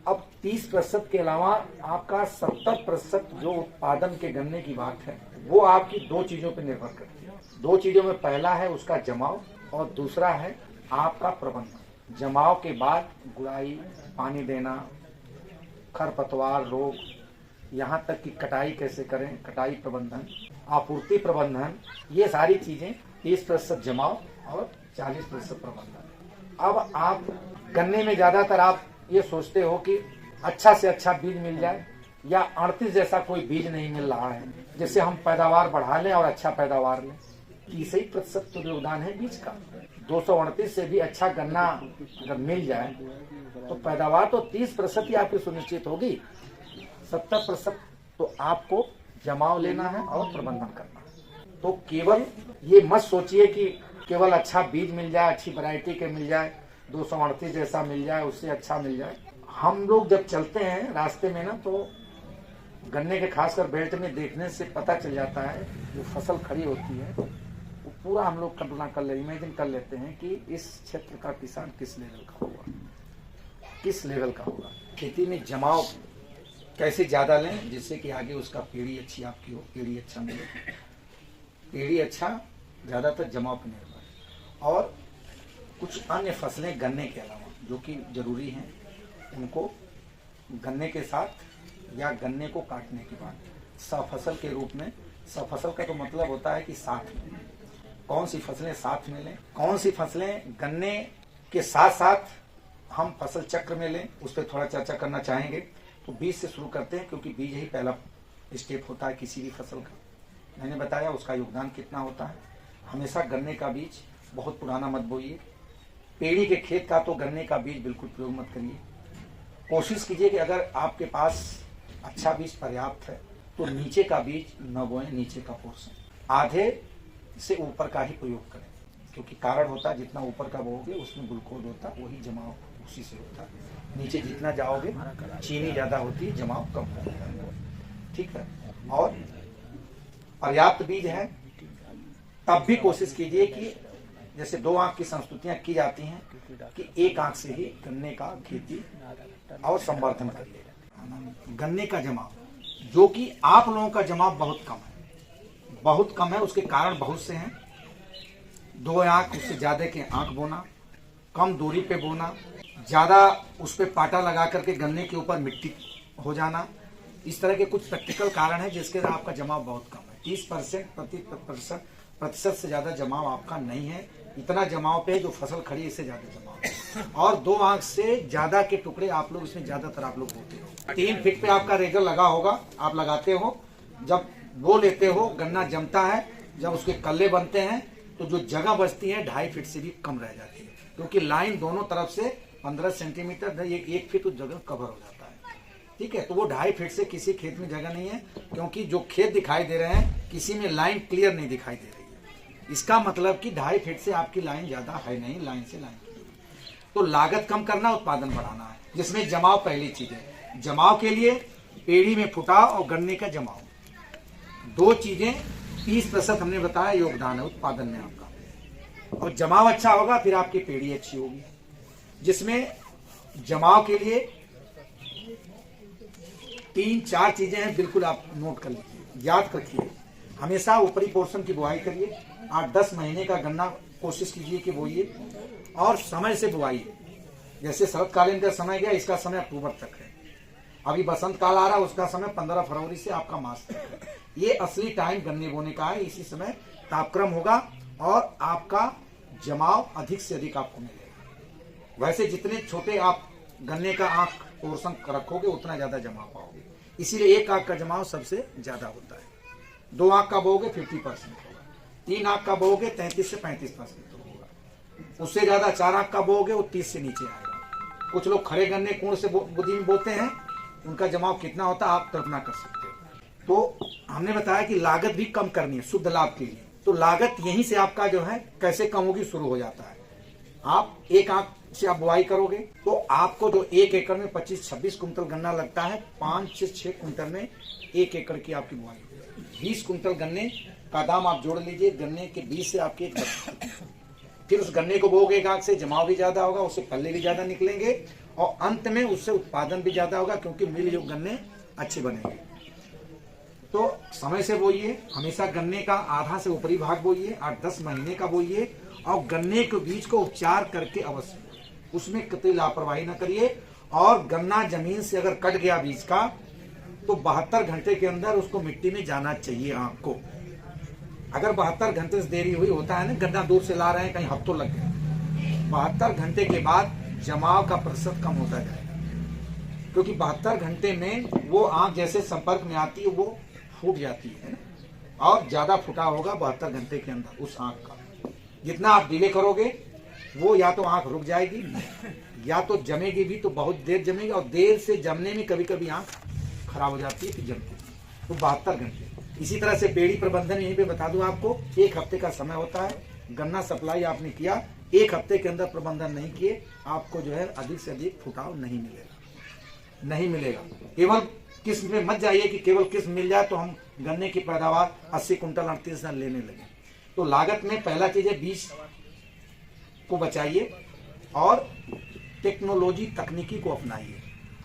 अब 30% के अलावा आपका 70% जो उत्पादन के गन्ने की बात है वो आपकी दो चीजों पर निर्भर करती है। दो चीजों में पहला है उसका जमाव और दूसरा है आपका प्रबंधन। जमाव के बाद गुड़ाई, पानी देना, खरपतवार रोग, यहाँ तक कि कटाई कैसे करें, कटाई प्रबंधन, आपूर्ति प्रबंधन, ये सारी चीजें 30% जमाव और 40% प्रबंधन। अब आप गन्ने में ज्यादातर आप ये सोचते हो कि अच्छा से अच्छा बीज मिल जाए या 38 जैसा कोई बीज नहीं मिल रहा है जिससे हम पैदावार बढ़ा लें और अच्छा पैदावार लें। 30% तो योगदान है बीज का। 238 से भी अच्छा गन्ना अगर मिल जाए तो पैदावार तो 30% ही आपकी सुनिश्चित होगी। 70% तो आपको जमाव लेना है और प्रबंधन करना है। तो केवल ये मत सोचिए कि केवल अच्छा बीज मिल जाए, अच्छी वैरायटी के मिल जाए, 238 जैसा मिल जाए, उससे अच्छा मिल जाए। हम लोग जब चलते हैं रास्ते में ना तो गन्ने के खासकर बेल्ट में देखने से पता चल जाता है, जो फसल खड़ी होती है वो पूरा हम लोग कल्पना कर ले, इमेजिन कर लेते हैं कि इस क्षेत्र का किसान किस लेवल का होगा, किस लेवल का होगा। खेती में जमाव कैसे ज्यादा लें जिससे कि आगे उसका पीढ़ी अच्छी आपकी हो, पीढ़ी अच्छा मिले। पीढ़ी अच्छा ज्यादातर जमाव पर निर्भर है। और कुछ अन्य फसलें गन्ने के अलावा जो कि जरूरी हैं, उनको गन्ने के साथ या गन्ने को काटने के बाद सफसल के रूप में, सफसल का तो मतलब होता है कि साथ में, कौन सी फसलें साथ में लें, कौन सी फसलें गन्ने के साथ साथ हम फसल चक्र में लें, उस पर थोड़ा चर्चा करना चाहेंगे। तो बीज से शुरू करते हैं क्योंकि बीज ही पहला स्टेप होता है किसी भी फसल का। मैंने बताया उसका योगदान कितना होता है। हमेशा गन्ने का बीज बहुत पुराना मत बोइए। पेड़ी के खेत का तो गन्ने का बीज बिल्कुल प्रयोग मत करिए। कोशिश कीजिए कि अगर आपके पास अच्छा बीज पर्याप्त है तो नीचे का बीज न बोएं, नीचे का पोर्शन आधे से ऊपर का ही प्रयोग करें, क्योंकि कारण होता है जितना ऊपर का बोओगे उसमें ग्लूकोज होता है, वही जमाव उसी से होता है। नीचे जितना जाओगे चीनी ज्यादा होती है, जमाव कम होता है। ठीक है। और पर्याप्त बीज है तब भी कोशिश कीजिए कि जैसे 2 आंख की संस्तुतियां की जाती हैं कि 1 आंख से ही गन्ने का खेती और संवर्धन करिए। गन्ने का जमाव जो कि आप लोगों का जमाव बहुत कम है, बहुत कम है। उसके कारण बहुत से हैं। 2 आंख उससे ज्यादा के आंख बोना, कम दूरी पे बोना, ज्यादा उस पे पाटा लगा करके गन्ने के ऊपर मिट्टी हो जाना, इस तरह के कुछ प्रैक्टिकल कारण है जिसके आपका जमाव बहुत कम है। 30% प्रतिशत से ज्यादा जमाव आपका नहीं है। इतना जमाव पे जो फसल खड़ी है इससे ज्यादा जमाव है। और 2 आंख से ज्यादा के टुकड़े आप लोग इसमें ज्यादातर आप लोग होते हो। 3 फीट पे आपका रेजर लगा होगा, आप लगाते हो। जब वो लेते हो गन्ना जमता है, जब उसके कल्ले बनते हैं तो जो जगह बचती है 2.5 फीट से भी कम रह जाती है, क्योंकि लाइन दोनों तरफ से 15 सेंटीमीटर 1 फीट उस जगह कवर हो जाता है। ठीक है। तो वो 2.5 फीट से किसी खेत में जगह नहीं है, क्योंकि जो खेत दिखाई दे रहे हैं किसी में लाइन क्लियर नहीं दिखाई दे रही है। इसका मतलब कि 2.5 फीट से आपकी लाइन ज्यादा है नहीं, लाइन से लाइन। तो लागत कम करना, उत्पादन बढ़ाना है, जिसमें जमाव पहली चीज है। जमाव के लिए पेड़ी में फुटाव और गन्ने का जमाव, 2 चीजें 30% हमने बताया योगदान है उत्पादन में आपका। और जमाव अच्छा होगा फिर आपकी पेड़ी अच्छी होगी, जिसमें जमाव के लिए 3-4 चीजें हैं, बिल्कुल आप नोट कर लीजिए, याद रखिए। हमेशा ऊपरी पोर्शन की बुआई करिए। 8-10 महीने का गन्ना कोशिश कीजिए कि बोइए और समय से बुआइए। जैसे शरतकालीन का समय गया, इसका समय अक्टूबर तक है। अभी बसंत काल आ रहा है, उसका समय 15 फरवरी से आपका मास तक है। ये असली टाइम गन्ने बोने का है। इसी समय तापक्रम होगा और आपका जमाव अधिक से अधिक आपको मिलेगा। वैसे जितने छोटे आप गन्ने का आंख पोर्शन रखोगे उतना ज्यादा जमाव पाओगे। इसीलिए 1 आंख का जमाव सबसे ज्यादा होता है। 2 आंख का बोगे 50% होगा, 3 आंख का बोगे 33 से 35% होगा। उससे ज्यादा 4 आंख का बोगे वो 30 से नीचे आएगा। कुछ लोग खड़े गन्ने कुण से बुद्धि में बोते हैं, उनका जमाव कितना होता है आप कल्पना कर सकते हो। तो हमने बताया कि लागत भी कम करनी है शुद्ध लाभ के लिए। तो लागत यहीं से आपका जो है कैसे कम होगी शुरू हो जाता है। आप 1 आंख से आप बुआई करोगे तो आपको जो 1 एकड़ में 25-26 कुंटल गन्ना लगता है, 5 से 6 कुंटल में 1 एकड़ की आपकी बुआई। 20 कुंटल गन्ने का दाम आप जोड़ लीजिए, गन्ने के बीज से आपके फिर उस गन्ने को बोओगे एक आंख से, जमाव भी ज्यादा होगा, उससे पल्ले भी ज्यादा निकलेंगे और अंत में उससे उत्पादन भी ज्यादा होगा, क्योंकि मिल युक्त गन्ने अच्छे बनेंगे। तो समय से बोइए, हमेशा गन्ने का आधा से ऊपरी भाग बोइए, 8-10 महीने का बोइए, और गन्ने के बीज को उपचार करके अवश्य, उसमें कतई लापरवाही न करिए। और गन्ना जमीन से अगर कट गया बीज का तो 72 घंटे के अंदर उसको मिट्टी में जाना चाहिए आपको। अगर 72 घंटे से देरी हुई, होता है ना गन्ना दूर से ला रहे हैं, कहीं हफ्तों लग गए, 72 घंटे के बाद जमाव का प्रतिशत कम होता जाएगा, क्योंकि 72 घंटे में वो आंख जैसे संपर्क में आती है वो फूट जाती है ना, और ज्यादा फुटा होगा 72 घंटे के अंदर उस आंख का। जितना आप डिले करोगे वो या तो आंख रुक जाएगी या तो जमेगी भी, तो बहुत देर जमेगी, और देर से जमने में कभी कभी आंख खराब हो जाती है, फिर जमती है। तो 72 घंटे। इसी तरह से पेड़ी प्रबंधन यहीं पे बता दूं आपको, 1 हफ्ते का समय होता है। गन्ना सप्लाई आपने किया, 1 हफ्ते के अंदर प्रबंधन नहीं किए, आपको जो है अधिक से अधिक फुटाव नहीं मिलेगा। केवल किस्म में मत जाइए कि केवल किस्म मिल जाए तो हम गन्ने की पैदावार 80 कुंटल 38 टन लेने लगे। तो लागत में पहला चीज है बीज को बचाइए और टेक्नोलॉजी तकनीकी को अपनाइए।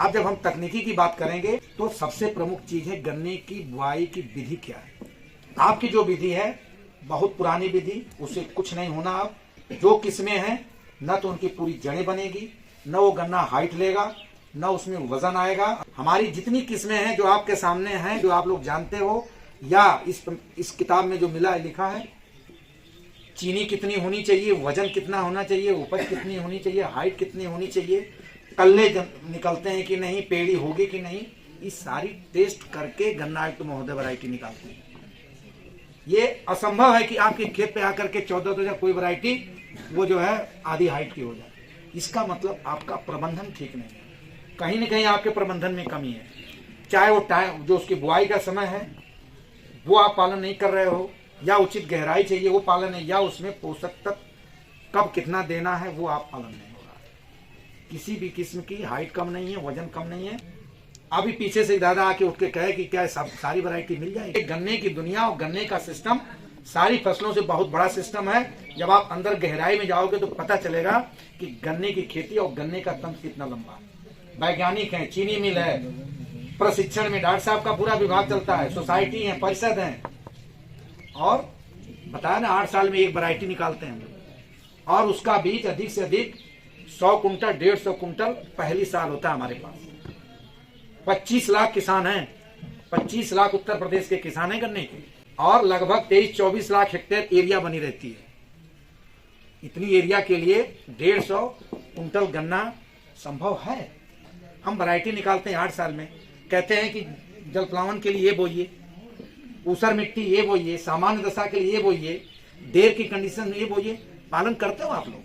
अब जब हम तकनीकी की बात करेंगे तो सबसे प्रमुख चीज है गन्ने की बुआई की विधि क्या है। आपकी जो विधि है बहुत पुरानी विधि, उससे कुछ नहीं होना। अब जो किस्में हैं न तो उनकी पूरी जड़ें बनेगी, न वो गन्ना हाइट लेगा, न उसमें वजन आएगा। हमारी जितनी किस्में हैं जो आपके सामने हैं, जो आप लोग जानते हो, या इस किताब में जो मिला है लिखा है, चीनी कितनी होनी चाहिए, वजन कितना होना चाहिए, उपज कितनी होनी चाहिए, हाइट कितनी होनी चाहिए, कल्ले निकलते हैं कि नहीं, पेड़ी होगी कि नहीं, ये सारी टेस्ट करके गन्ना आयुक्त महोदय वैरायटी निकालते हैं। ये असंभव है कि आपके खेत पे आकर के 14 कोई वैरायटी वो जो है आधी हाइट की हो जाए। इसका मतलब आपका प्रबंधन ठीक नहीं है, कहीं न कहीं आपके प्रबंधन में कमी है। चाहे वो टाइम जो उसकी बुआई का समय है वो आप पालन नहीं कर रहे हो, या उचित गहराई चाहिए वो पालन है, या उसमें पोषक तत्व कब कितना देना है वो आप पालन नहीं हो रहा है। किसी भी किस्म की हाइट कम नहीं है, वजन कम नहीं है। अभी पीछे से दादा आके उठ के कहे कि क्या सारी वैरायटी मिल जाएगी। गन्ने की दुनिया और गन्ने का सिस्टम सारी फसलों से बहुत बड़ा सिस्टम है। जब आप अंदर गहराई में जाओगे तो पता चलेगा कि गन्ने की खेती और गन्ने का तंत्र कितना लंबा है। वैज्ञानिक है, चीनी मिल है, प्रशिक्षण में डॉक्टर साहब का पूरा विभाग चलता है, सोसाइटी है, परिषद है, और बताया ना 8 साल में एक वैरायटी निकालते हैं, और उसका बीज अधिक से अधिक 100 कुंटल 150 कुंटल पहली साल होता है हमारे पास। 25 लाख किसान हैं, 25 लाख उत्तर प्रदेश के किसान हैं गन्ने के, और लगभग 23-24 लाख हेक्टेयर एरिया बनी रहती है। इतनी एरिया के लिए 150 कुंटल गन्ना संभव है। हम वैरायटी निकालते हैं 8 साल में, कहते हैं कि जल प्लावन के लिए ये बोइए, ऊसर मिट्टी ये बोइए, सामान्य दशा के लिए ये बोइए, देर की कंडीशन में ये बोइए। पालन करते हो आप लोग?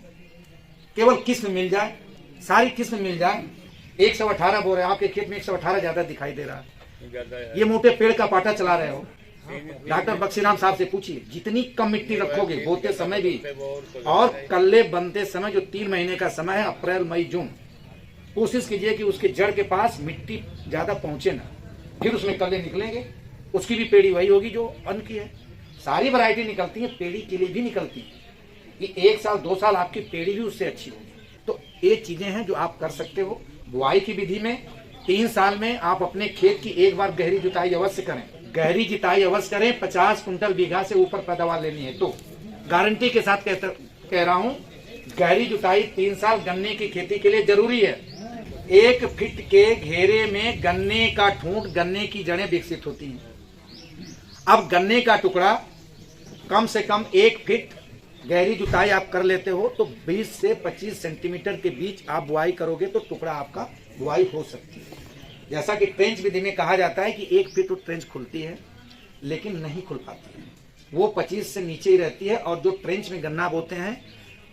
केवल किस्म मिल जाए, सारी किस्म मिल जाए। 118 बो रहे, आपके खेत में 118 ज्यादा दिखाई दे रहा है। ये मोटे पेड़ का पाटा चला रहे हो। डॉक्टर बक्सीराम साहब से पूछिए, जितनी कम मिट्टी रखोगे बोते समय भी, और कल्ले बनते समय जो 3 महीने का समय है, अप्रैल मई जून, कोशिश कीजिए कि उसके जड़ के पास मिट्टी ज्यादा पहुंचे ना, फिर उसमें कल्ले निकलेंगे। उसकी भी पेड़ी वही होगी जो अन्न की है। सारी वैरायटी निकलती है, पेड़ी के लिए भी निकलती है। ये 1 साल 2 साल आपकी पेड़ी भी उससे अच्छी होगी। तो ये चीजें हैं जो आप कर सकते हो। बुआई की विधि में 3 साल में आप अपने खेत की एक बार गहरी जुताई अवश्य करें। गहरी जुताई अवश्य करें। 50 कुंटल बीघा से ऊपर पैदावार लेनी है तो गारंटी के साथ कह रहा हूँ, गहरी जुताई 3 साल गन्ने की खेती के लिए जरूरी है। 1 फीट के घेरे में गन्ने का ठूंठ, गन्ने की जड़ें विकसित होती हैं। अब गन्ने का टुकड़ा कम से कम 1 फीट गहरी जुताई आप कर लेते हो तो 20 से 25 सेंटीमीटर के बीच आप बुआई करोगे तो टुकड़ा आपका बुआई हो सकती है। जैसा कि ट्रेंच विधि में कहा जाता है कि 1 फीट तो ट्रेंच खुलती है, लेकिन नहीं खुल पाती है, वो 25 से नीचे ही रहती है। और जो ट्रेंच में गन्ना बोते हैं,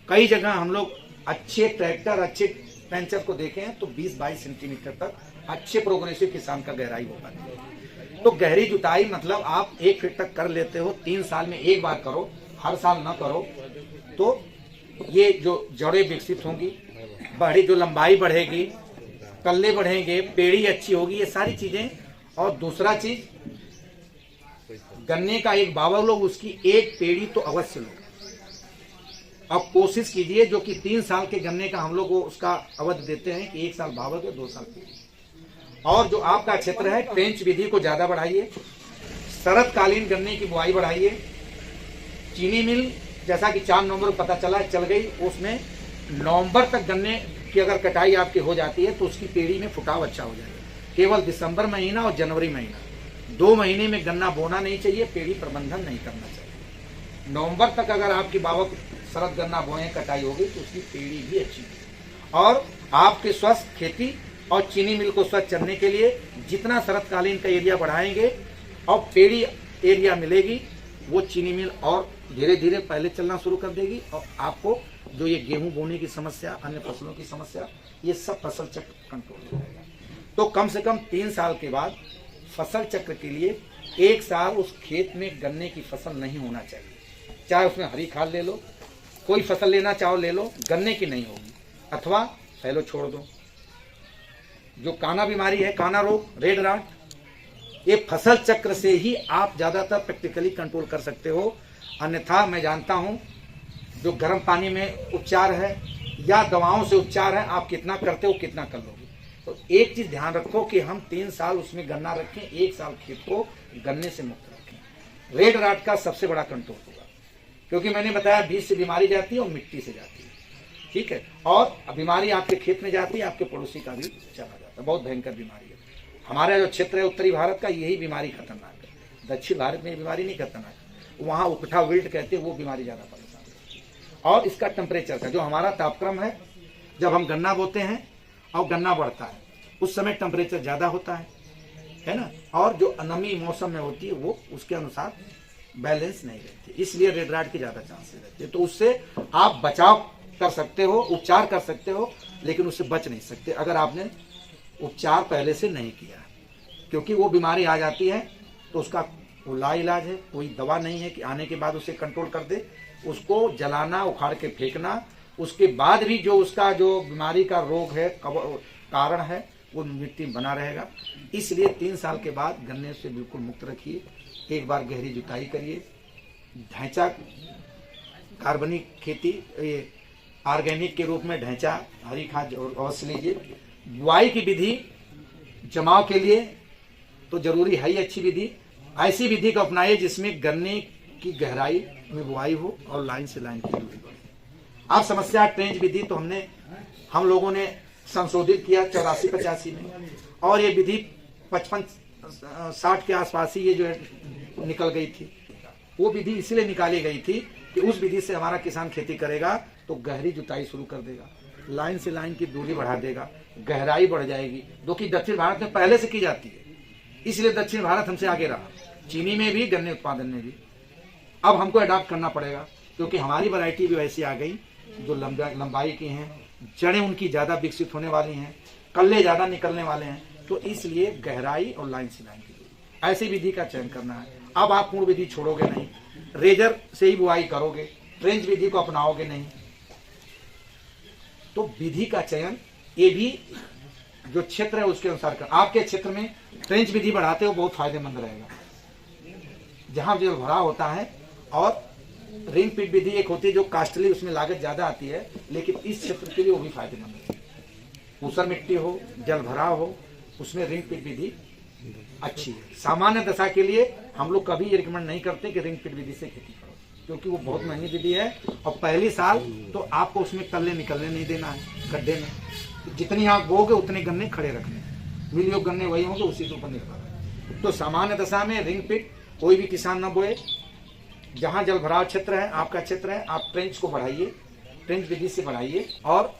कई जगह हम लोग अच्छे ट्रैक्टर, अच्छे ट्रेंचर को देखे हैं तो 20-22 सेंटीमीटर तक अच्छे प्रोग्रेसिव किसान का गहराई हो पाती है। तो गहरी जुताई मतलब आप 1 फीट तक कर लेते हो, 3 साल में एक बार करो, हर साल न करो, तो ये जो जड़ें विकसित होंगी, बढ़ी जो लंबाई बढ़ेगी, कल्ले बढ़ेंगे, पेड़ी अच्छी होगी, ये सारी चीजें। और दूसरा चीज, गन्ने का एक बावल लो, उसकी एक पेड़ी तो अवश्य लो। अब कोशिश कीजिए जो कि 3 साल के गन्ने का हम लोग को उसका अवधि देते हैं कि 1 साल भावक है, 2 साल पीली। और जो आपका क्षेत्र है ट्रेंच विधि को ज्यादा बढ़ाइए, शरतकालीन गन्ने की बुआई बढ़ाइए। चीनी मिल जैसा कि 4 नवंबर को पता चला चल गई, उसमें नवंबर तक गन्ने की अगर कटाई आपकी हो जाती है तो उसकी पेड़ी में फुटाव अच्छा हो जाएगा। केवल दिसंबर महीना और जनवरी महीना 2 महीने में गन्ना बोना नहीं चाहिए, पेड़ी प्रबंधन नहीं करना चाहिए। नवंबर तक अगर आपकी बावक शरद गन्ना बोए कटाई होगी तो उसकी पेड़ी भी अच्छी होगी। और आपके स्वस्थ खेती और चीनी मिल को स्वस्थ चलने के लिए जितना शरतकालीन का एरिया बढ़ाएंगे और पेड़ी एरिया मिलेगी, वो चीनी मिल और धीरे धीरे पहले चलना शुरू कर देगी। और आपको जो ये गेहूं बोने की समस्या, अन्य फसलों की समस्या, ये सब फसल चक्र कंट्रोल हो जाएगा। तो कम से कम 3 साल के बाद फसल चक्र के लिए 1 साल उस खेत में गन्ने की फसल नहीं होना चाहिए। चाहे उसमें हरी खाद ले लो, कोई फसल लेना चाहो ले लो, गन्ने की नहीं होगी, अथवा फैलो छोड़ दो। जो काना बीमारी है, काना रोग, रेड राट, ये फसल चक्र से ही आप ज्यादातर प्रैक्टिकली कंट्रोल कर सकते हो। अन्यथा मैं जानता हूं जो गर्म पानी में उपचार है या दवाओं से उपचार है, आप कितना करते हो कितना कर लोगे। तो एक चीज ध्यान रखो कि हम 3 साल उसमें गन्ना रखें, 1 साल खेत को गन्ने से मुक्त रखें। रेड राट का सबसे बड़ा कंट्रोल होगा, क्योंकि मैंने बताया बीज से बीमारी जाती है और मिट्टी से जाती है, ठीक है। और बीमारी आपके खेत में जाती है, आपके पड़ोसी का भी चला जाता है, बहुत भयंकर बीमारी है। हमारा जो क्षेत्र है उत्तरी भारत का, यही बीमारी खतरनाक है। दक्षिण भारत में ये बीमारी नहीं खतरनाक, वहाँ उकठा विल्ट कहते हैं, वो बीमारी ज्यादा परेशान करती है। और इसका टेम्परेचर का जो हमारा तापक्रम है, जब हम गन्ना बोते हैं और गन्ना बढ़ता है उस समय टेम्परेचर ज्यादा होता है ना, और जो नमी मौसम में होती है वो उसके अनुसार बैलेंस नहीं रहती, इसलिए रेड राट की ज्यादा चांसेस रहते हैं। तो उससे आप बचाव कर सकते हो, उपचार कर सकते हो, लेकिन उससे बच नहीं सकते अगर आपने उपचार पहले से नहीं किया, क्योंकि वो बीमारी आ जाती है तो उसका ला इलाज है, कोई दवा नहीं है कि आने के बाद उसे कंट्रोल कर दे। उसको जलाना, उखाड़ के फेंकना, उसके बाद भी जो उसका जो बीमारी का रोग है, कारण है, वो मिट्टी में बना रहेगा। इसलिए 3 साल के बाद गन्ने से बिल्कुल मुक्त रखिए। एक बार गहरी जुताई करिए, ढैंचा कार्बनिक खेती, ऑर्गेनिक के रूप में ढैंचा हरी खाद अवश्य लीजिए। बुआई की विधि जमाव के लिए तो जरूरी है ही अच्छी विधि, ऐसी विधि को अपनाइए जिसमें गन्ने की गहराई में बुआई हो और लाइन से लाइन की दूरी बढ़े। आप समस्या ट्रेंच विधि तो हम लोगों ने संशोधित किया 84-85 में, और ये विधि 55-60 के आसपास ही ये जो है निकल गई थी। वो विधि इसलिए निकाली गई थी कि उस विधि से हमारा किसान खेती करेगा तो गहरी जुताई शुरू कर देगा, लाइन से लाइन की दूरी बढ़ा देगा, गहराई बढ़ जाएगी, जो कि दक्षिण भारत में पहले से की जाती है। इसलिए दक्षिण भारत हमसे आगे रहा, चीनी में भी, गन्ने उत्पादन में भी। अब हमको अडॉप्ट करना पड़ेगा, क्योंकि हमारी वैरायटी भी वैसी आ गई जो लंबाई की हैं, जड़ें उनकी ज्यादा विकसित होने वाली हैं, कल्ले ज्यादा निकलने वाले हैं। तो इसलिए गहराई और लाइन से लाइन की दूरी, ऐसी विधि का चयन करना है। अब आप पूर्ण विधि छोड़ोगे नहीं, रेजर से ही बुआई करोगे, ट्रेंच विधि को अपनाओगे नहीं। तो विधि का चयन ये भी जो क्षेत्र है उसके अनुसार कर। आपके क्षेत्र में ट्रेंच विधि बढ़ाते हो बहुत फायदेमंद रहेगा, जहां जल भरा होता है। और रिंग पिट विधि एक होती है जो कास्टली, उसमें लागत ज्यादा आती है, लेकिन इस क्षेत्र के लिए वो भी फायदेमंद है। ऊसर मिट्टी हो, जल भराव हो, उसमें रिंग पिट विधि अच्छी है। सामान्य दशा के लिए हम लोग कभी रिकमेंड नहीं करते कि रिंग पिट विधि से खेती करो, क्योंकि वो बहुत महंगी विधि है। और पहली साल तो आपको उसमें कल्ले निकलने नहीं देना है गड्ढे में। जितनी आप बोगे उतने गन्ने खड़े रखने, मिल योग गन्ने वही होंगे, उसी के ऊपर निर्भर है। तो सामान्य दशा में रिंग पिट कोई भी किसान न बोए। जहां जल भराव क्षेत्र है, आपका क्षेत्र है, आप ट्रेंच को बढ़ाइए, ट्रेंच विधि से बढ़ाइए और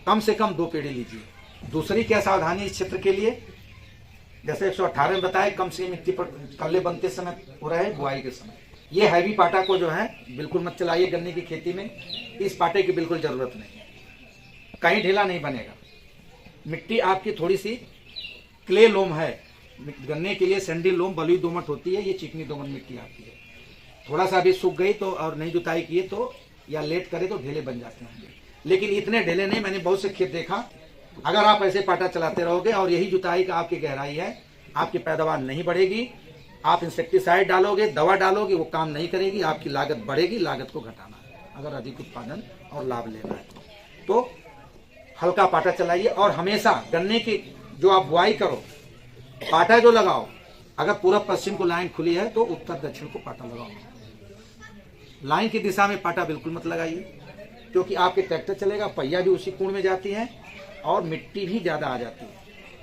कम से कम 2 पेड़ी लीजिए। दूसरी क्या सावधानी इस क्षेत्र के लिए, जैसे 118 में बताया, कम से मिट्टी पर कल्ले बनते समय हो रहे बुआई के समय। ये हैवी पाटा को जो है बिल्कुल मत चलाइए गन्ने की खेती में, इस पाटे की बिल्कुल जरूरत नहीं है, कहीं ढीला नहीं बनेगा। मिट्टी आपकी थोड़ी सी क्ले लोम है, गन्ने के लिए सैंडी लोम बलुई दोमट होती है, ये चिकनी दोमट मिट्टी आती है। थोड़ा सा भी सूख गई तो और नहीं जुताई किए तो या लेट करे तो ढेले बन जाते हैं, लेकिन इतने ढेले नहीं। मैंने बहुत से खेत देखा, अगर आप ऐसे पाटा चलाते रहोगे और यही जुताई का आपकी गहराई है, आपकी पैदावार नहीं बढ़ेगी। आप इंसेक्टिसाइड डालोगे, दवा डालोगे, वो काम नहीं करेगी, आपकी लागत बढ़ेगी। लागत को घटाना है, अगर अधिक उत्पादन और लाभ लेना है तो हल्का पाटा चलाइए। और हमेशा गन्ने की जो आप बुआई करो, पाटा जो लगाओ, अगर पूर्व पश्चिम को लाइन खुली है तो उत्तर दक्षिण को पाटा लगाओ। लाइन की दिशा में पाटा बिल्कुल मत लगाइए, क्योंकि आपके ट्रैक्टर चलेगा, पहिया भी उसी कोण में जाती है और मिट्टी भी ज्यादा आ जाती है।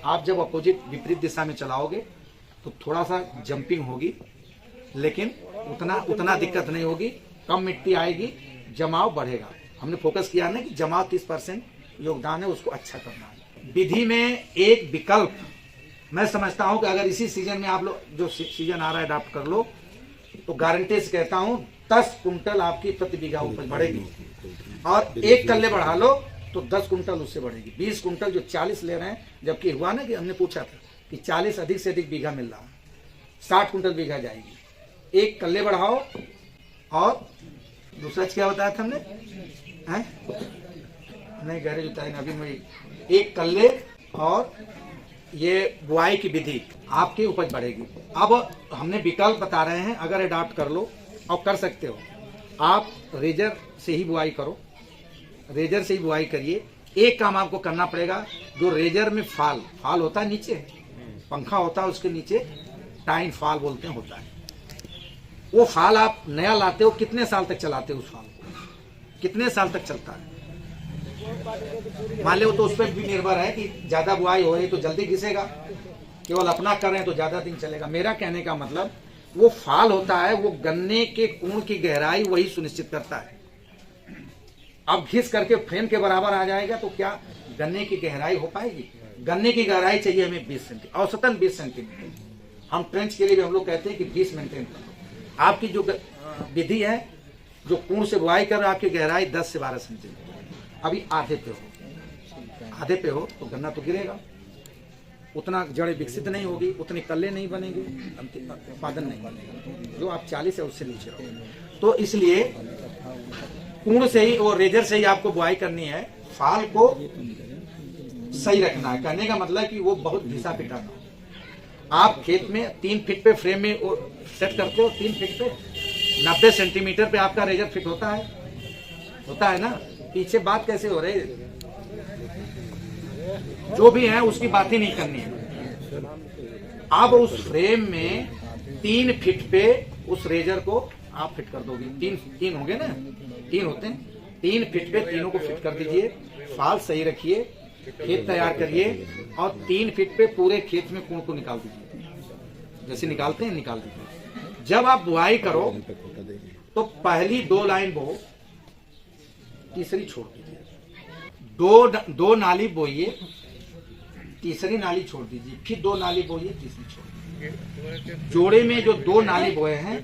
आप जब अपोजिट विपरीत दिशा में चलाओगे तो थोड़ा सा जंपिंग होगी, लेकिन उतना दिक्कत नहीं होगी, कम मिट्टी आएगी, जमाव बढ़ेगा। हमने फोकस किया ना कि जमाव 30% योगदान है, उसको अच्छा करना है। विधि में एक विकल्प मैं समझता हूं कि अगर इसी सीजन में आप लोग जो सीजन आ रहा है अडॉप्ट कर लो तो गारंटी से कहता हूं 10 कुंटल आपकी प्रति बीघा उपज बढ़ेगी। और एक कल्ले बढ़ा लो तो 10 कुंटल उससे बढ़ेगी। 20 कुंटल जो 40 ले रहे हैं, जबकि हुआ ना कि हमने पूछा था कि 40 अधिक से अधिक बीघा मिल रहा है, 60 कुंटल बीघा जाएगी। एक कल्ले बढ़ाओ। और दूसरा क्या बताया था हमने, नहीं गहरे जुताई अभी मैं, एक कल्ले और ये बुआई की विधि, आपकी उपज बढ़ेगी। अब हमने विकल्प बता रहे हैं, अगर अडॉप्ट कर लो और कर सकते हो, आप रेजर से ही बुआई करो, रेजर से ही बुआई करिए। एक काम आपको करना पड़ेगा, जो रेजर में फाल होता है, नीचे पंखा होता है, उसके नीचे टाइन फाल बोलते हैं होता है, वो फाल आप नया लाते हो, कितने साल तक चलाते हो उस फाल को, कितने साल तक चलता है मान लो, तो उस पर भी निर्भर है कि ज्यादा बुआई हो रही तो जल्दी घिसेगा, केवल अपना कर रहे हैं तो ज्यादा दिन चलेगा। मेरा कहने का मतलब, वो फाल होता है, वो गन्ने के कोण की गहराई वही सुनिश्चित करता है। अब घिस करके फ्रेम के बराबर आ जाएगा तो क्या गन्ने की गहराई हो पाएगी? गन्ने की गहराई चाहिए हमें 20 सेंटीमीटर, औसतन 20 सेंटीमीटर। हम ट्रेंच के लिए भी हम लोग कहते हैं कि 20 मेंटेन करो। आपकी जो विधि है, जो कोण से बुआई कर रहे आपकी गहराई 10 से 12 सेंटीमीटर, अभी आधे पे हो तो गन्ना तो गिरेगा, उतना जड़ें विकसित नहीं होगी, उतने कल्ले नहीं बनेंगे, उत्पादन नहीं बनेगा। जो आप 40 है उससे नीचे रहो। तो इसलिए कोण से ही और रेजर से ही आपको बुआई करनी है, फाल को सही रखना है। कहने का मतलब कि वो बहुत घिसा पिटा ना हो। आप खेत में 3 फीट पे फ्रेम में सेट करते हो, 3 फीट पे 90 सेंटीमीटर पे आपका रेजर फिट होता है ना। पीछे बात कैसे हो रही है, जो भी है उसकी बात ही नहीं करनी है। अब उस फ्रेम में 3 फीट पे उस रेजर को आप फिट कर दोगे। 3 होंगे ना, 3 होते हैं, 3 फीट पे तीनों को फिट कर दीजिए। फाल सही रखिए, खेत तैयार करिए और 3 फीट पे पूरे खेत में कोण को निकाल दीजिए, जैसे निकालते हैं निकाल दीजिए। जब आप बुआई करो तो पहली 2 लाइन बो, तीसरी छोड़ दीजिए। 2 नाली बोइए, तीसरी नाली छोड़ दीजिए, फिर 2 नाली बोइए, तीसरी छोड़ दीजिए। जोड़े में जो 2 नाली बोए हैं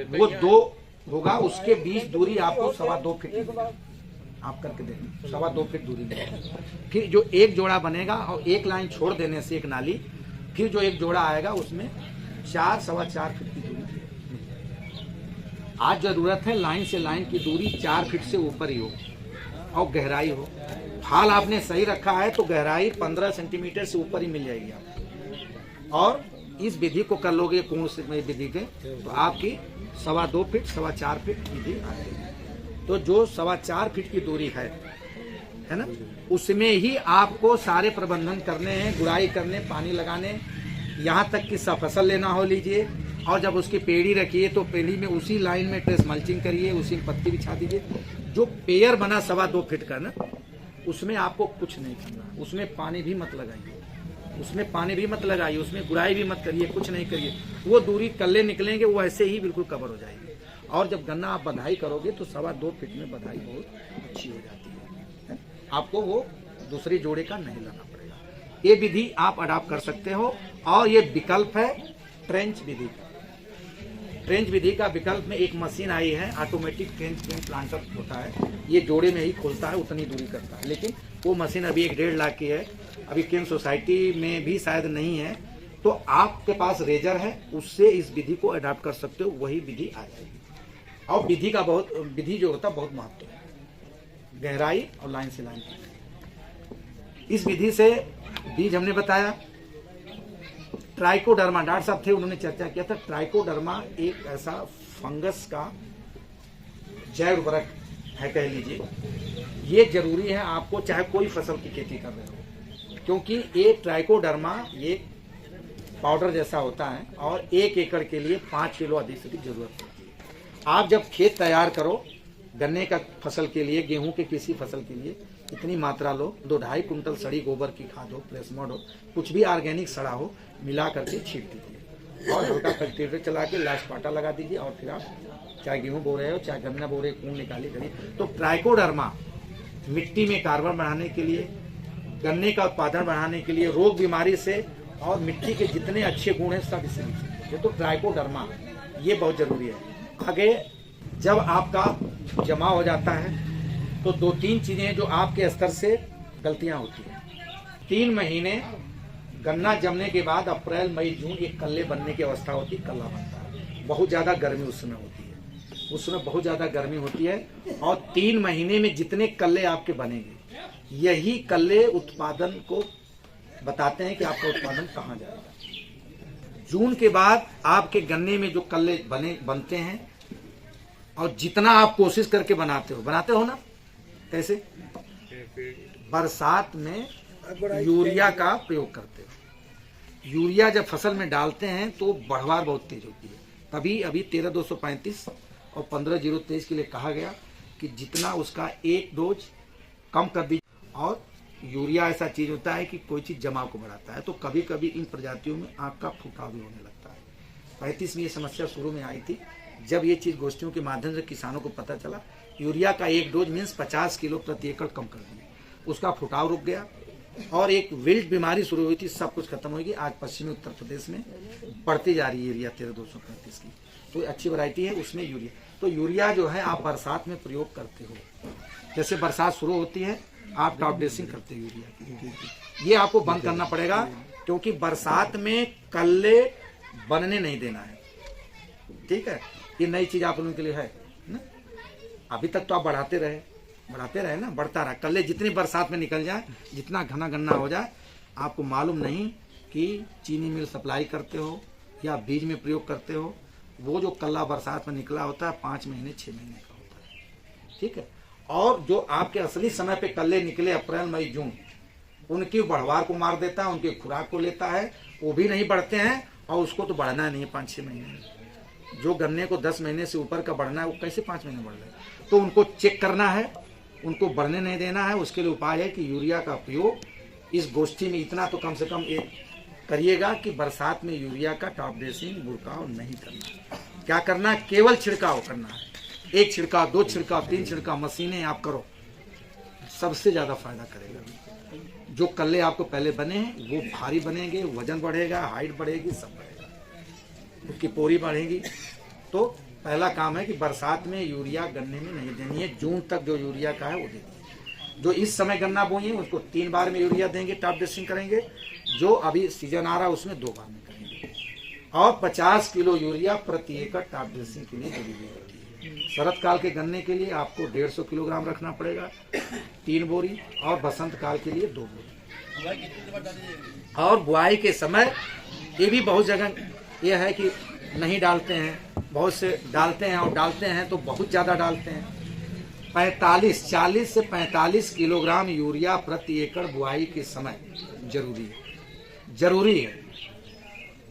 वो 2 होगा, उसके बीच दूरी आपको 2.25 फीट आप करके देंगे, 2.25 फीट दूरी में। फिर जो एक जोड़ा बनेगा और एक लाइन छोड़ देने से एक नाली, फिर जो एक जोड़ा आएगा उसमें 4-4.25 फीट की दूरी। आज जरूरत है लाइन से लाइन की दूरी 4 फीट से ऊपर ही हो और गहराई हो। फाल आपने सही रखा है तो गहराई 15 सेंटीमीटर से ऊपर ही मिल जाएगी आपको। और इस विधि को कर लोगे कोण से विधि के, तो आपकी 2.25 फीट 4.25 फीट विधि आ जाएगी। तो जो 4.25 फीट की दूरी है ना, उसमें ही आपको सारे प्रबंधन करने हैं, गुड़ाई करने, पानी लगाने, यहाँ तक कि फसल लेना हो लीजिए। और जब उसकी पेड़ी रखिए तो पेड़ी में उसी लाइन में ट्रेस मल्चिंग करिए, उसी में पत्ती बिछा दीजिए। जो पेयर बना 2.25 फीट का ना, उसमें आपको कुछ नहीं करना, उसमें पानी भी मत लगाइए, उसमें गुड़ाई भी मत करिए, कुछ नहीं करिए। वो दूरी कल्ले निकलेंगे, वो ऐसे ही बिल्कुल कवर हो जाएगी। और जब गन्ना आप बधाई करोगे तो 2.25 फीट में बधाई बहुत अच्छी हो जाती है। आपको वो दूसरे जोड़े का नहीं लाना पड़ेगा। ये विधि आप अडॉप्ट कर सकते हो। और ये विकल्प है ट्रेंच विधि का। ट्रेंच विधि का विकल्प में एक मशीन आई है, ऑटोमेटिक ट्रेंच प्लांटर होता है, ये जोड़े में ही खोलता है, उतनी दूरी करता है। लेकिन वो मशीन अभी 1-1.5 लाख की है, अभी केम सोसाइटी में भी शायद नहीं है। तो आपके पास रेजर है, उससे इस विधि को अडॉप्ट कर सकते हो, वही विधि आ जाएगी। और विधि जो होता है बहुत महत्व है, गहराई और लाइन से लाइन। इस विधि से बीज हमने बताया, ट्राइकोडर्मा डॉक्टर साहब थे, उन्होंने चर्चा किया था। ट्राइकोडर्मा एक ऐसा फंगस का जैव उर्वरक है कह लीजिए, ये जरूरी है आपको, चाहे कोई फसल की खेती कर रहे हो, क्योंकि ये ट्राइकोडर्मा ये पाउडर जैसा होता है और 1 एकड़ के लिए 5 किलो अधिक से अधिक जरूरत पड़ती है। आप जब खेत तैयार करो गन्ने का फसल के लिए, गेहूं के किसी फसल के लिए, इतनी मात्रा लो, 2-2.5 कुंटल सड़ी गोबर की खाद हो, प्लेसमोड हो, कुछ भी ऑर्गेनिक सड़ा हो, मिला करके छीट दीजिए और हल्का कल्टीवेटर चला के लास्ट पाटा लगा दीजिए। और फिर आप चाहे गेहूं बो रहे हो चाहे गन्ना बो रहे, कून निकालिए करिए। तो ट्राइकोडर्मा मिट्टी में कार्बन बढ़ाने के लिए, गन्ने का उत्पादन बढ़ाने के लिए, रोग बीमारी से और मिट्टी के जितने अच्छे गुण हैं सब इससे ये तो ट्राइकोडर्मा ये बहुत जरूरी है। आगे जब आपका जमा हो जाता है तो 2-3 चीजें जो आपके स्तर से गलतियां होती हैं। 3 महीने गन्ना जमने के बाद अप्रैल मई जून एक कल्ले बनने की अवस्था होती है, कल्ला बनता है। बहुत ज्यादा गर्मी उस समय होती है, उस समय बहुत ज्यादा गर्मी होती है और 3 महीने में जितने कल्ले आपके बनेंगे यही कल्ले उत्पादन को बताते हैं कि आपका उत्पादन कहाँ जाएगा। जून के बाद आपके गन्ने में जो कल्ले बनते हैं और जितना आप कोशिश करके बनाते हो ना, कैसे बरसात में यूरिया का प्रयोग करते हो। यूरिया जब फसल में डालते हैं तो बढ़वार बहुत तेज होती है। तभी अभी 13-235 और 15-023 के लिए कहा गया कि जितना उसका 1 डोज कम कर दीजिए। और यूरिया ऐसा चीज होता है कि कोई चीज जमाव को बढ़ाता है, तो कभी कभी इन प्रजातियों में आंख का फुटाव भी होने लगता है। 35 में ये समस्या शुरू में आई थी, जब ये चीज गोष्ठियों के माध्यम से किसानों को पता चला, यूरिया का 1 डोज मीन्स 50 किलो प्रति एकड़ कम कर दिया, उसका फुटाव रुक गया और एक विल्ट बीमारी शुरू हुई थी, सब कुछ खत्म होगी। आज पश्चिमी उत्तर प्रदेश में बढ़ती जा रही है यूरिया 13-235 की, तो अच्छी वैरायटी है उसमें यूरिया। तो यूरिया जो है आप बरसात में प्रयोग करते हो, जैसे बरसात शुरू होती है आप टॉप ड्रेसिंग करते हो यूरिया की, ये आपको बंद करना पड़ेगा, क्योंकि बरसात में कल्ले बनने नहीं देना है। ठीक है, ये नई चीज आप लोगों के लिए है ना। अभी तक तो आप बढ़ाते रहे ना, बढ़ता रहा। कल्ले जितनी बरसात में निकल जाए, जितना घना गन्ना हो जाए, आपको मालूम नहीं कि चीनी मिल सप्लाई करते हो या बीज में प्रयोग करते हो, वो जो कल्ला बरसात में निकला होता है 5 महीने 6 महीने का होता है। ठीक है, और जो आपके असली समय पे कल्ले निकले अप्रैल मई जून, उनकी बढ़वार को मार देता है, उनकी खुराक को लेता है, वो भी नहीं बढ़ते हैं और उसको तो बढ़ना नहीं है 5-6 महीने। जो गन्ने को 10 महीने से ऊपर का बढ़ना है वो कैसे 5 महीने बढ़ जाए। तो उनको चेक करना है, उनको बढ़ने नहीं देना है। उसके लिए उपाय है कि यूरिया का प्रयोग इस गोष्ठी में इतना तो कम से कम एक करिएगा कि बरसात में यूरिया का टॉप ड्रेसिंग बुरकाव नहीं करना। क्या करना, केवल छिड़काव करना है। 1 छिड़काव, 2 छिड़काव, 3 छिड़काव मशीनें आप करो, सबसे ज्यादा फायदा करेगा। जो कल्ले आपको पहले बने हैं वो भारी बनेंगे, वजन बढ़ेगा, हाइट बढ़ेगी, सब बढ़ेगा, उसकी पोरी बढ़ेगी। तो पहला काम है कि बरसात में यूरिया गन्ने में नहीं देनी है। जून तक जो यूरिया का है वो देंगे। जो इस समय गन्ना बोइए उसको 3 बार में यूरिया देंगे, टॉप ड्रेसिंग करेंगे। जो अभी सीजन आ रहा है उसमें 2 बार में करेंगे। और 50 किलो यूरिया प्रति एकड़ टॉप ड्रेसिंग के लिए जरूरी होती है। शरद काल के गन्ने के लिए आपको 150 किलोग्राम रखना पड़ेगा, 3 बोरी, और बसंत काल के लिए 2 बोरी। और बुआई के समय ये भी बहुत जगह ये है कि नहीं डालते हैं, बहुत से डालते हैं और डालते हैं तो बहुत ज्यादा डालते हैं। 40 से 45 किलोग्राम यूरिया प्रति एकड़ बुआई के समय जरूरी है।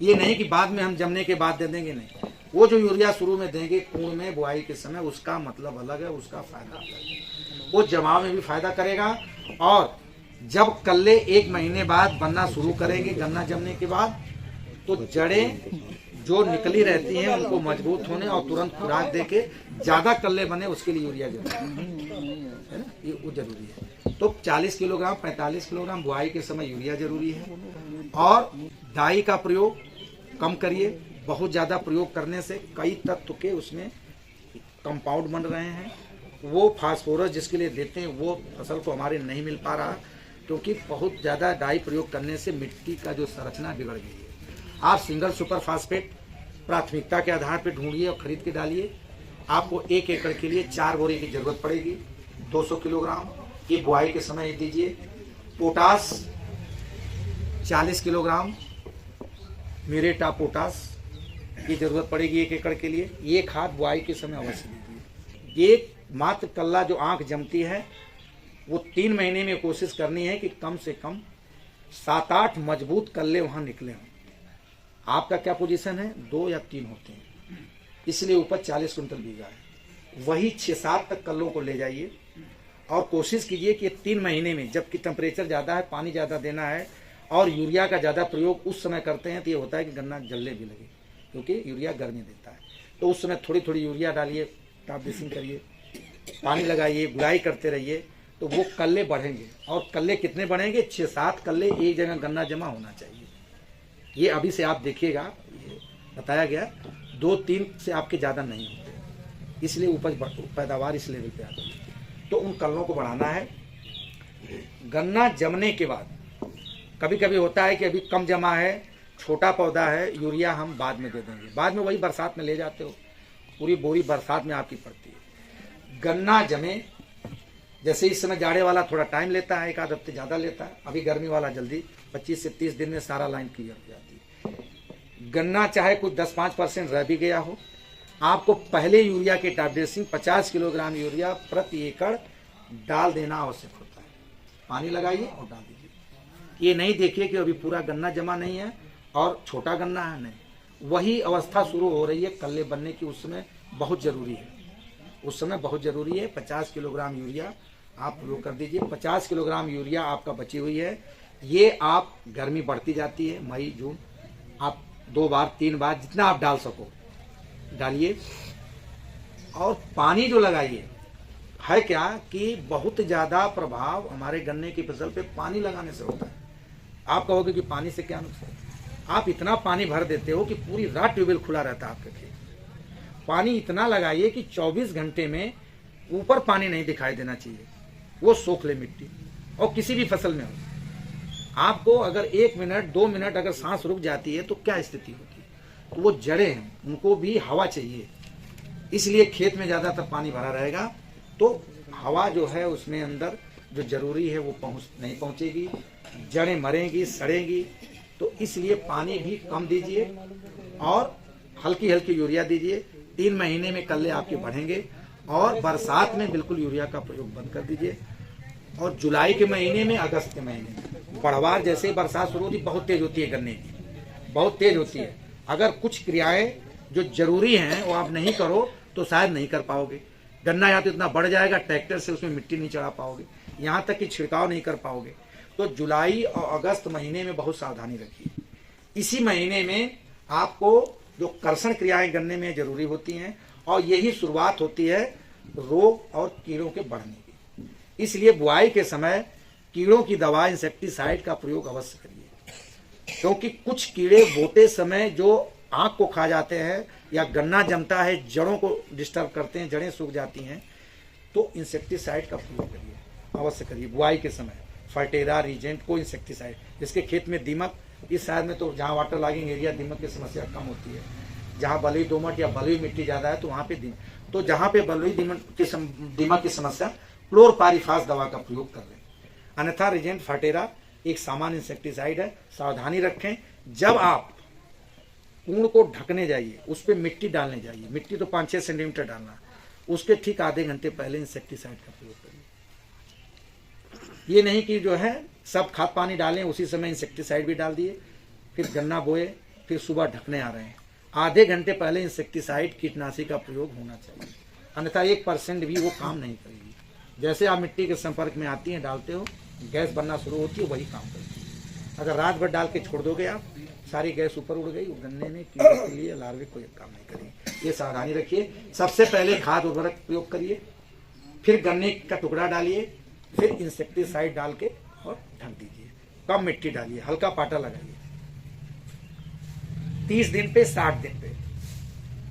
ये नहीं कि बाद में हम जमने के बाद दे देंगे, नहीं। वो जो यूरिया शुरू में देंगे कुंड में बुआई के समय, उसका मतलब अलग है, उसका फायदा अलग है। वो जमाव में भी फायदा करेगा। और जब कल्ले 1 महीने बाद बनना शुरू करेंगे गन्ना जमने के बाद, तो जड़ें जो निकली रहती हैं उनको मजबूत होने और तुरंत खुराक देके ज्यादा कल्ले बने, उसके लिए यूरिया जरूरी है ना, ये वो जरूरी है। तो 40 किलोग्राम 45 किलोग्राम बुआई के समय यूरिया जरूरी है। और डाई का प्रयोग कम करिए। बहुत ज्यादा प्रयोग करने से कई तत्व के उसमें कंपाउंड बन रहे हैं। वो फास्फोरस जिसके लिए देते हैं वो फसल को हमारे नहीं मिल पा रहा, क्योंकि बहुत ज्यादा डाई प्रयोग करने से मिट्टी का जो संरचना बिगड़ गई है। आप सिंगल सुपर फास्फेट प्राथमिकता के आधार पर ढूंढिए और खरीद के डालिए। आपको 1 एकड़ के लिए 4 बोरी की जरूरत पड़ेगी, 200 किलोग्राम। ये बुआई के समय दीजिए। Potash 40 kilogram muriate of potash की जरूरत पड़ेगी 1 एकड़ के लिए। ये खाद बुआई के समय अवश्य दीजिए। एक मात्र कल्ला जो आंख जमती है वो 3 महीने में कोशिश करनी है कि कम से कम 7-8 मजबूत कल्ले वहां निकले हों। आपका क्या पोजीशन है, 2 या 3 होते हैं, इसलिए उपज 40 कुंटल बीघा है। वही 6-7 तक कल्लों को ले जाइए और कोशिश कीजिए कि 3 महीने में, जबकि टेम्परेचर ज़्यादा है, पानी ज़्यादा देना है और यूरिया का ज़्यादा प्रयोग उस समय करते हैं तो ये होता है कि गन्ना जलने भी लगे, क्योंकि यूरिया गर्मी देता है। तो उस समय थोड़ी थोड़ी यूरिया डालिए, टॉप ड्रेसिंग करिए, पानी लगाइए, गुड़ाई करते रहिए, तो वो कल्ले बढ़ेंगे। और कल्ले कितने बढ़ेंगे, 6-7 कल्ले एक जगह गन्ना जमा होना चाहिए। ये अभी से आप देखिएगा, ये बताया गया 2-3 से आपके ज़्यादा नहीं होते, इसलिए उपज पैदावार इस लेवल पे आती है। तो उन कल्लों को बढ़ाना है। गन्ना जमने के बाद कभी कभी होता है कि अभी कम जमा है, छोटा पौधा है, यूरिया हम बाद में दे देंगे, बाद में वही बरसात में ले जाते हो, पूरी बोरी बरसात में आपकी पड़ती है। गन्ना जमे, जैसे इस समय जाड़े वाला थोड़ा टाइम लेता है, 1 आध हफ्ते ज़्यादा लेता है, अभी गर्मी वाला जल्दी 25 से 30 दिन में सारा लाइन क्लियर हो जाती है। गन्ना चाहे कुछ 10-5% रह भी गया हो, आपको पहले यूरिया के टॉप ड्रेसिंग 50 किलोग्राम यूरिया प्रति एकड़ डाल देना आवश्यक होता है। पानी लगाइए और डाल दीजिए। ये नहीं देखिए कि अभी पूरा गन्ना जमा नहीं है और छोटा गन्ना है, नहीं, वही अवस्था शुरू हो रही है कल्ले बनने की, उस समय बहुत जरूरी है, उस समय बहुत जरूरी है। 50 किलोग्राम यूरिया आप प्रयोग कर दीजिए। 50 किलोग्राम यूरिया आपका बची हुई है, ये आप, गर्मी बढ़ती जाती है, मई जून, आप 2 बार 3 बार जितना आप डाल सको डालिए। और पानी जो लगाइए, है क्या कि बहुत ज़्यादा प्रभाव हमारे गन्ने की फसल पे पानी लगाने से होता है। आप कहोगे कि पानी से क्या नुकसान, आप इतना पानी भर देते हो कि पूरी रात ट्यूबवेल खुला रहता है आपके खेत। पानी इतना लगाइए कि 24 घंटे में ऊपर पानी नहीं दिखाई देना चाहिए, वो सोख ले मिट्टी, और किसी भी फसल में हो। आपको अगर 1 मिनट 2 मिनट अगर सांस रुक जाती है तो क्या स्थिति होती है, तो वो जड़ें हैं, उनको भी हवा चाहिए, इसलिए खेत में ज़्यादातर पानी भरा रहेगा तो हवा जो है उसमें अंदर जो जरूरी है वो नहीं पहुँचेगी, जड़ें मरेंगी, सड़ेंगी। तो इसलिए पानी भी कम दीजिए और हल्की हल्की यूरिया दीजिए। 3 महीने में कल्ले आपके बढ़ेंगे और बरसात में बिल्कुल यूरिया का प्रयोग बंद कर दीजिए। और जुलाई के महीने में, अगस्त के महीने में बढ़वार जैसे बरसात शुरू होती, बहुत तेज होती है गन्ने की, बहुत तेज होती है। अगर कुछ क्रियाएं जो जरूरी हैं वो आप नहीं करो तो शायद नहीं कर पाओगे। गन्ना या तो इतना बढ़ जाएगा, ट्रैक्टर से उसमें मिट्टी नहीं चढ़ा पाओगे, यहाँ तक कि छिड़काव नहीं कर पाओगे। तो जुलाई और अगस्त महीने में बहुत सावधानी रखिए। इसी महीने में आपको जो कर्षण क्रियाएं गन्ने में जरूरी होती हैं, और यही शुरुआत होती है रोग और कीड़ों के बढ़ने की। इसलिए बुआई के समय कीड़ों की दवा, इंसेक्टिसाइड का प्रयोग अवश्य करिए, क्योंकि कुछ कीड़े बोते समय जो आंख को खा जाते हैं या गन्ना जमता है, जड़ों को डिस्टर्ब करते हैं, जड़ें सूख जाती हैं, तो इंसेक्टिसाइड का प्रयोग करिए, अवश्य करिए बुआई के समय। फर्टेरा, रीजेंट, को इंसेक्टिसाइड, जिसके खेत में दीमक, इस साइड में तो जहाँ वाटर लॉगिंग एरिया दीमक की समस्या कम होती है, जहाँ बलुई दोमट या बलुई मिट्टी ज़्यादा है तो वहाँ पे दीमक, तो जहाँ पे बलुई दीमक की समस्या, क्लोरपाइरिफास दवा का प्रयोग कर लें। अन्यथा रीजेंट, फर्टेरा एक सामान्य इंसेक्टिसाइड है, सावधानी रखें। जब आप पूर्ण को ढकने जाइए, उस पर मिट्टी डालने जाइए, मिट्टी तो 5-6 सेंटीमीटर डालना, उसके ठीक आधे घंटे पहले इंसेक्टिसाइड का प्रयोग करिए। ये नहीं कि जो है सब खाद पानी डालें उसी समय इंसेक्टिसाइड भी डाल दिए, फिर गन्ना बोए, फिर सुबह ढकने आ रहे हैं। आधे घंटे पहले इंसेक्टिसाइड, कीटनाशी का प्रयोग होना चाहिए, अन्यथा 1% भी वो काम नहीं करेगी। जैसे आप मिट्टी के संपर्क में आती हैं, डालते हो, गैस बनना शुरू होती है, वही काम करती है। अगर रात भर डाल के छोड़ दोगे आप, सारी गैस ऊपर उड़ गई, गन्ने में कीड़े के लिए लार्वे कोई काम नहीं करेंगे। ये सावधानी रखिए। सबसे पहले खाद उर्वरक प्रयोग करिए, फिर गन्ने का टुकड़ा डालिए, फिर इंसेक्टिसाइड डाल के और ढक दीजिए। कम मिट्टी डालिए, हल्का पाटा लगाइए। 30 दिन पे 60 दिन पे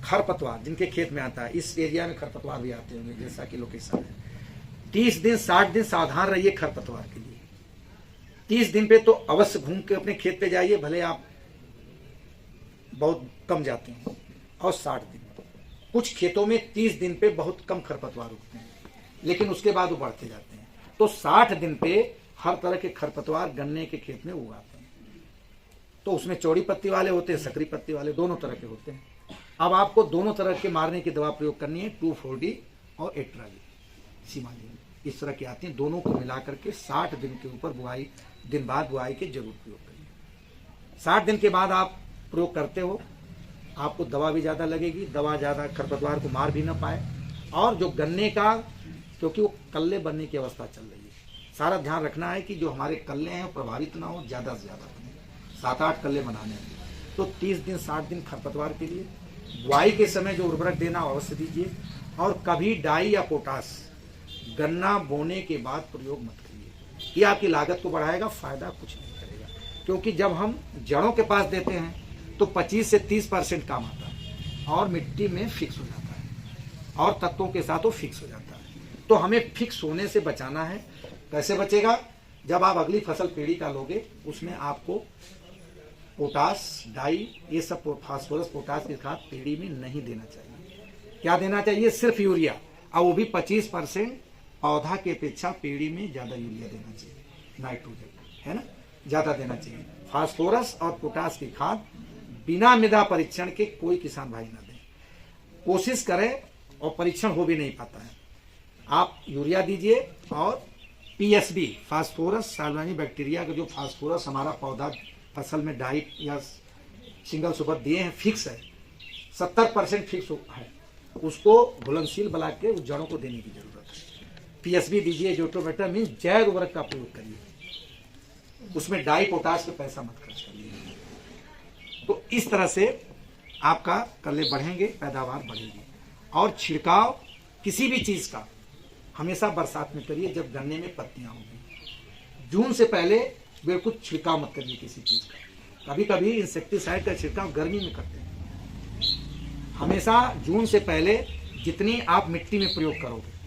खरपतवार जिनके खेत में आता है, इस एरिया में खरपतवार भी आते होंगे जैसा कि लोकेशन है, 30 दिन 60 दिन सावधान रहिए खरपतवार के लिए। 30 दिन पे तो अवश्य घूम के अपने खेत पे जाइए, भले आप बहुत कम जाते हैं। और 60 दिन, कुछ खेतों में 30 दिन पे बहुत कम खरपतवार उगते हैं, लेकिन उसके बाद वो बढ़ते जाते हैं। तो 60 दिन पे हर तरह के खरपतवार गन्ने के खेत में उगाते हैं। तो उसमें चौड़ी पत्ती वाले होते हैं, सकरी पत्ती वाले, दोनों तरह के होते हैं। अब आपको दोनों तरह के मारने की दवा प्रयोग करनी है, 2,4-D और एट्राजी सीमालीन, इस तरह की आती हैं। दोनों को मिला करके 60 दिन के ऊपर दिन बाद बुआई के जरूर प्रयोग करिए। 60 दिन के बाद आप प्रयोग करते हो, आपको दवा भी ज़्यादा लगेगी, दवा ज़्यादा खरपतवार को मार भी ना पाए, और जो गन्ने का, क्योंकि वो कल्ले बनने की अवस्था चल रही है, सारा ध्यान रखना है कि जो हमारे कल्ले हैं प्रभावित ना हो, ज़्यादा से ज़्यादा 7-8 कल्ले बनाने हैं। तो 30 दिन 60 दिन खरपतवार के लिए बुआई के समय जो उर्वरक देना अवश्य दीजिए, और कभी डाई या पोटास गन्ना बोने के बाद प्रयोग मत करिए। ये आपकी लागत को बढ़ाएगा, फायदा कुछ नहीं करेगा। क्योंकि जब हम जड़ों के पास देते हैं तो 25 से 30% काम आता है और मिट्टी में फिक्स हो जाता है, और तत्वों के साथ वो फिक्स हो जाता है। तो हमें फिक्स होने से बचाना है। कैसे बचेगा? जब आप अगली फसल पेड़ी का लोगे, उसमें आपको पोटास, डाई, ये सब फास्फोरस पोटास के खाद पेड़ी में नहीं देना चाहिए। क्या देना चाहिए? सिर्फ यूरिया, और वो भी 25% पौधा की अपेक्षा पेड़ी में ज्यादा यूरिया देना चाहिए, नाइट्रोजन है ना, ज्यादा देना चाहिए। फास्फोरस और पोटास की खाद बिना मृदा परीक्षण के कोई किसान भाई ना दें। कोशिश करें, और परीक्षण हो भी नहीं पाता है, आप यूरिया दीजिए। और पीएसबी, फास्फोरस साल्वानी बैक्टीरिया का जो फास्फोरस हमारा पौधा फसल में डाई या सिंगल सुपर दिए हैं, फिक्स है, 70% फिक्स है, उसको घुलनशील बना के उस जड़ों को देने की जरूरत है। पीएसबी दीजिए, जोटोमेटर मीन जैव उर्वरक का प्रयोग करिए, उसमें डाई पोटास पे पैसा मत खर्च करिए। तो इस तरह से आपका कल्ले बढ़ेंगे, पैदावार बढ़ेगी। और छिड़काव किसी भी चीज का हमेशा बरसात में करिए, जब गन्ने में पत्तियां होंगी। जून से पहले बिल्कुल छिड़काव मत करिए किसी चीज का। कभी कभी इंसेक्टिसाइड का छिड़काव गर्मी में करते हैं। हमेशा जून से पहले जितनी आप मिट्टी में प्रयोग करोगे,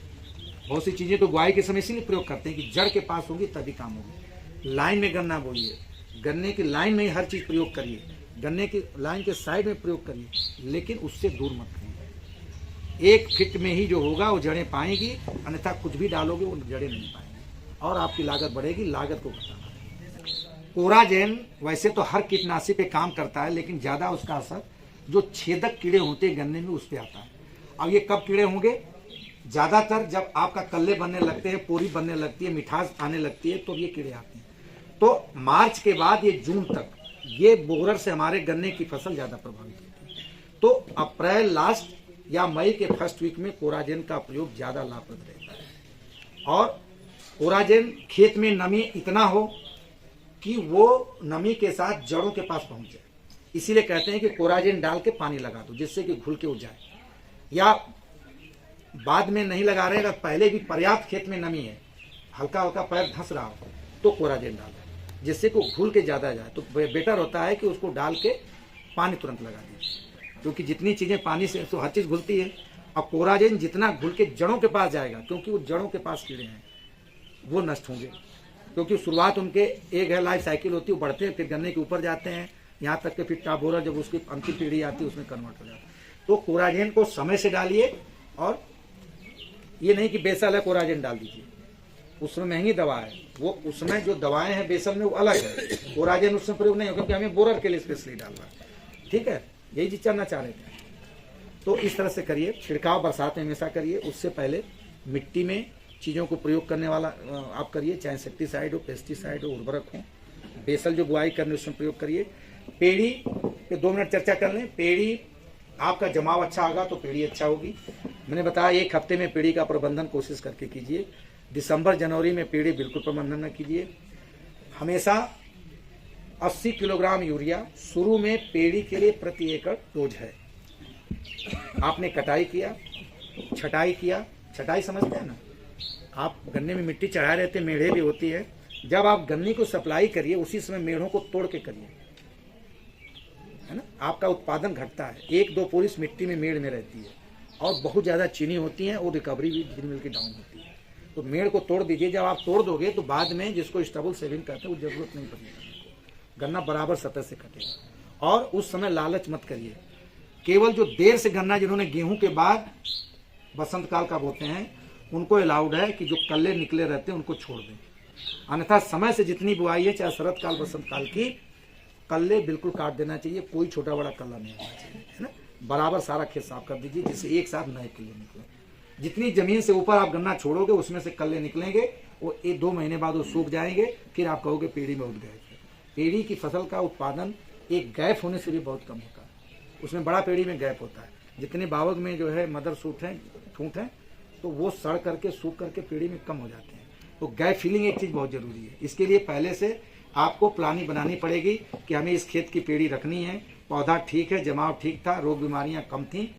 बहुत सी चीजें तो बुआई के समय इसीलिए प्रयोग करते हैं कि जड़ के पास होगी तभी काम होगी। लाइन में गन्ना बोइए, गन्ने की लाइन में ही हर चीज प्रयोग करिए, गन्ने की लाइन के साइड में प्रयोग करिए, लेकिन उससे दूर मत करिए। 1 फीट में ही जो होगा वो जड़ें पाएंगी, अन्यथा कुछ भी डालोगे वो जड़ें नहीं पाएंगी, और आपकी लागत बढ़ेगी। लागत को घटाना। कोराजेन वैसे तो हर कीटनाशी पे काम करता है, लेकिन ज्यादा उसका असर जो छेदक कीड़े होते हैं गन्ने में उस पर आता है। अब ये कब कीड़े होंगे? ज्यादातर जब आपका कल्ले बनने लगते हैं, पोरी बनने लगती है, मिठास आने लगती है, तो ये कीड़े आते हैं। तो मार्च के बाद ये जून तक ये बोरर से हमारे गन्ने की फसल ज्यादा प्रभावित होती है। तो अप्रैल लास्ट या मई के फर्स्ट वीक में कोराजेन का प्रयोग ज्यादा लाभप्रद रहता है। और कोराजेन खेत में नमी इतना हो कि वो नमी के साथ जड़ों के पास पहुंच जाए, इसीलिए कहते हैं कि कोराजेन डाल के पानी लगा दो, जिससे कि घुल के उड़ जाए। या बाद में नहीं लगा रहे, अगर पहले भी पर्याप्त खेत में नमी है, हल्का हल्का पैर धंस रहा हो, तो कोराजेन डाल, जिससे कि घुल के ज्यादा जाए। तो बेटर होता है कि उसको डाल के पानी तुरंत लगा दीजिए, क्योंकि जितनी चीजें पानी से तो हर चीज घुलती है। और कोराजेन जितना घुल के जड़ों के पास जाएगा, क्योंकि वो जड़ों के पास कीड़े हैं, वो नष्ट होंगे। क्योंकि शुरुआत उनके एक है लाइफ साइकिल होती है, वो बढ़ते हैं, फिर गन्ने के ऊपर जाते हैं, यहाँ तक कि फिर टाबोरा जब उसकी अंतिम पीढ़ी आती है उसमें कन्वर्ट हो जाता है। तो कोराजेन को समय से डालिए, और ये नहीं कि बेसल है कोराजेन डाल दीजिए, उसमें महंगी दवा है, वो उसमें जो दवाएं हैं बेसल में वो अलग है, कोराजेन उसमें प्रयोग नहीं हो, क्योंकि हमें बोरर के लिए स्पेशली डालना है। ठीक है, यही चीज जानना चाह रहे थे। तो इस तरह से करिए, छिड़काव बरसात में हमेशा करिए, उससे पहले मिट्टी में चीज़ों को प्रयोग करने वाला आप करिए, चाहे इंसेक्टिसाइड हो, पेस्टिसाइड हो, उर्वरक हो। बेसल जो बुआई करने उसमें प्रयोग करिए। पेड़ी पे 2 मिनट चर्चा कर लें। पेड़ी आपका जमाव अच्छा होगा तो पेड़ी अच्छा होगी। मैंने बताया 1 हफ्ते में पेड़ी का प्रबंधन कोशिश करके कीजिए। दिसंबर जनवरी में पेड़ी बिल्कुल प्रबंधन न कीजिए। हमेशा 80 किलोग्राम यूरिया शुरू में पेड़ी के लिए प्रति एकड़ डोज है। आपने कटाई किया, छटाई किया, छटाई समझते हैं ना, आप गन्ने में मिट्टी चढ़ाए रहते, मेढ़े भी होती है, जब आप गन्ने को सप्लाई करिए उसी समय मेढ़ों को तोड़ के करिए, है ना, आपका उत्पादन घटता है। 1-2 पोरी मिट्टी में मेढ़ में रहती है, और बहुत ज़्यादा चीनी होती है, और रिकवरी भी धीरे मिल के डाउन होती है। तो मेढ़ को तोड़ दीजिए। जब आप तोड़ दोगे तो बाद में जिसको स्टबल सेविंग कहते हैं वो जरूरत नहीं पड़ेगी, गन्ना बराबर सतह से कटेगा। और उस समय लालच मत करिए। केवल जो देर से गन्ना जिन्होंने गेहूं के बाद बसंत काल का बोते हैं उनको अलाउड है कि जो कल्ले निकले रहते हैं उनको छोड़ दें, अन्यथा समय से जितनी बुआई है, चाहे शरद काल बसंत काल की, कल्ले बिल्कुल काट देना चाहिए। कोई छोटा बड़ा कल्ला नहीं होना चाहिए, है ना। बराबर सारा खेत साफ कर दीजिए, जिससे एक साथ नए कल्ले निकले। जितनी जमीन से ऊपर आप गन्ना छोड़ोगे उसमें से कल्ले निकलेंगे, वो 1-2 महीने बाद वो सूख जाएंगे, फिर आप कहोगे पेड़ी में उग गए। पेड़ी की फसल का उत्पादन एक गैप होने से भी बहुत कम होता है, उसमें बड़ा पेड़ी में गैप होता है। जितने बावग में जो है मदर सूट है, ठूंठ है, तो वो सड़ करके सूख करके पेड़ी में कम हो जाते हैं। तो गैप फिलिंग एक चीज़ बहुत ज़रूरी है। इसके लिए पहले से आपको प्लानिंग बनानी पड़ेगी कि हमें इस खेत की पेड़ी रखनी है, पौधा ठीक है, जमाव ठीक था, रोग बीमारियां कम थी।